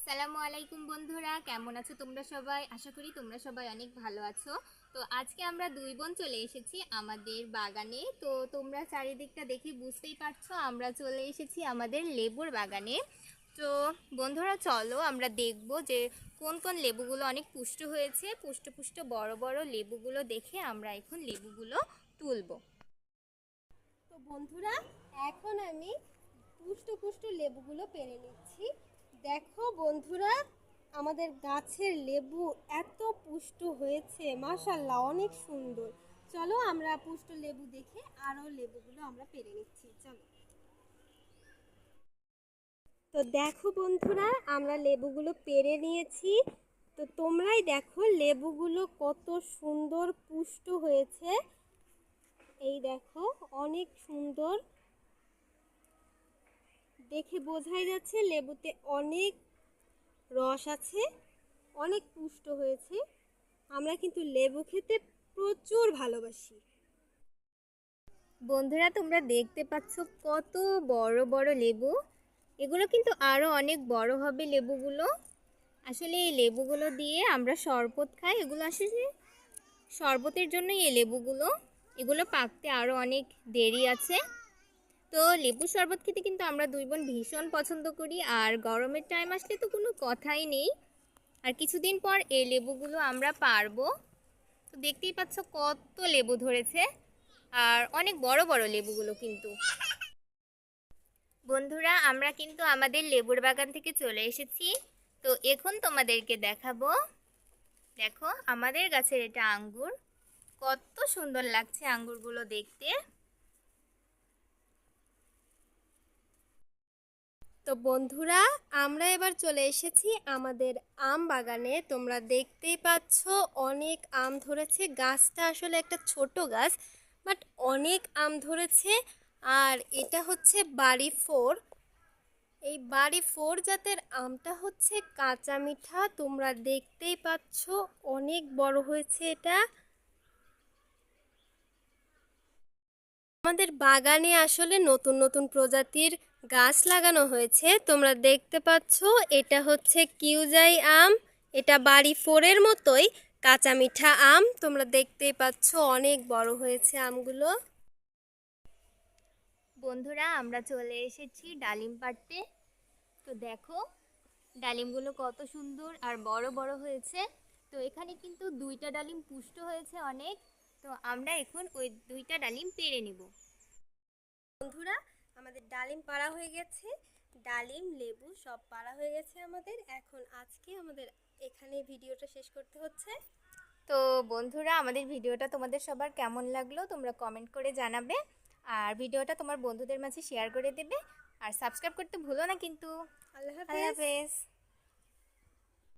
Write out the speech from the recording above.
আসসালামু আলাইকুম বন্ধুরা, কেমন আছো তোমরা সবাই? আশা করি তোমরা সবাই অনেক ভালো আছো। তো আজকে আমরা দুই বোন চলে এসেছি আমাদের বাগানে। তো তোমরা চারিদিকটা দেখে বুঝতেই পারছো আমরা চলে এসেছি আমাদের লেবুর বাগানে। তো বন্ধুরা চলো আমরা দেখব যে কোন কোন লেবুগুলো অনেক পুষ্ট হয়েছে। পুষ্ট পুষ্ট বড় বড় লেবুগুলো দেখে আমরা এখন লেবুগুলো তুলব। তো বন্ধুরা, এখন আমি পুষ্ট পুষ্ট লেবুগুলো পেরে নিচ্ছি। দেখো বন্ধুরা, আমাদের গাছের লেবু এত পুষ্ট হয়েছে, মাশাআল্লাহ অনেক সুন্দর। চলো আমরা পুষ্ট লেবু দেখে আরও লেবুগুলো আমরা পেরে নিচ্ছি। চলো। তো দেখো বন্ধুরা, আমরা লেবুগুলো পেরে নিয়েছি। তো তোমরাই দেখো লেবুগুলো কত সুন্দর পুষ্ট হয়েছে। এই দেখো, অনেক সুন্দর দেখে বোঝাই যাচ্ছে লেবুতে অনেক রস আছে, অনেক পুষ্ট হয়েছে। আমরা কিন্তু লেবু খেতে প্রচুর ভালোবাসি। বন্ধুরা তোমরা দেখতে পাচ্ছ কত বড় বড় লেবু। এগুলো কিন্তু আরো অনেক বড় হবে লেবুগুলো। আসলে এই লেবুগুলো দিয়ে আমরা শরবত খাই। এগুলো আসলে শরবতের জন্যই এই লেবুগুলো। এগুলো পাকতে আরো অনেক দেরি আছে। তো লেবু শরবত খেতে কিন্তু আমরা দুই বোন ভীষণ পছন্দ করি। আর গরমের টাইম আসলে তো কোনো কথাই নেই। আর কিছুদিন পর এই লেবুগুলো আমরা পারবো। তো দেখতেই পাচ্ছ কত লেবু ধরেছে, আর অনেক বড় বড় লেবুগুলো কিন্তু। বন্ধুরা আমরা কিন্তু আমাদের লেবুর বাগান থেকে চলে এসেছি। তো এখন তোমাদেরকে দেখাবো। দেখো আমাদের গাছের এটা আঙ্গুর, কত সুন্দর লাগছে আঙ্গুরগুলো দেখতে। তো বন্ধুরা, আমরা এবার চলে এসেছি আমাদের আম বাগানে। তোমরা দেখতেই পাচ্ছ অনেক আম ধরেছে। গাছটা আসলে একটা ছোট গাছ, বাট অনেক আম ধরেছে। আর এটা হচ্ছে বাড়ি 4। এই বাড়ি 4 জাতের আমটা হচ্ছে কাঁচা মিঠা। তোমরা দেখতেই পাচ্ছ অনেক বড় হয়েছে এটা। আমাদের বাগানে আসলে নতুন নতুন প্রজাতির গাছ লাগানো হয়েছে। তোমরা দেখতে পাচ্ছ এটা হচ্ছে কিউজাই আম। এটা বাড়ি 4-এর মতোই কাঁচা মিঠা আম। তোমরা দেখতেই পাচ্ছ অনেক বড় হয়েছে আমগুলো। বন্ধুরা আমরা চলে এসেছি ডালিম পাড়তে। তো দেখো ডালিমগুলো কত সুন্দর আর বড় বড় হয়েছে। তো এখানে কিন্তু দুইটা ডালিম পুষ্ট হয়েছে অনেক। তো আমরা এখন ওই দুইটা ডালিম পেড়ে নিব। বন্ধুরা, আমাদের ডালিম পাড়া হয়ে গেছে। ডালিম লেবু সব পাড়া হয়ে গেছে আমাদের। এখন আজকে আমাদের এখানে ভিডিওটা শেষ করতে হচ্ছে। তো বন্ধুরা আমাদের ভিডিওটা তোমাদের সবার কেমন লাগলো তোমরা কমেন্ট করে জানাবে। আর ভিডিওটা তোমার বন্ধুদের মাঝে শেয়ার করে দেবে। আর সাবস্ক্রাইব করতে ভুলো না কিন্তু। আল্লাহ আল্লাহ হাফেজ। হাফেজ।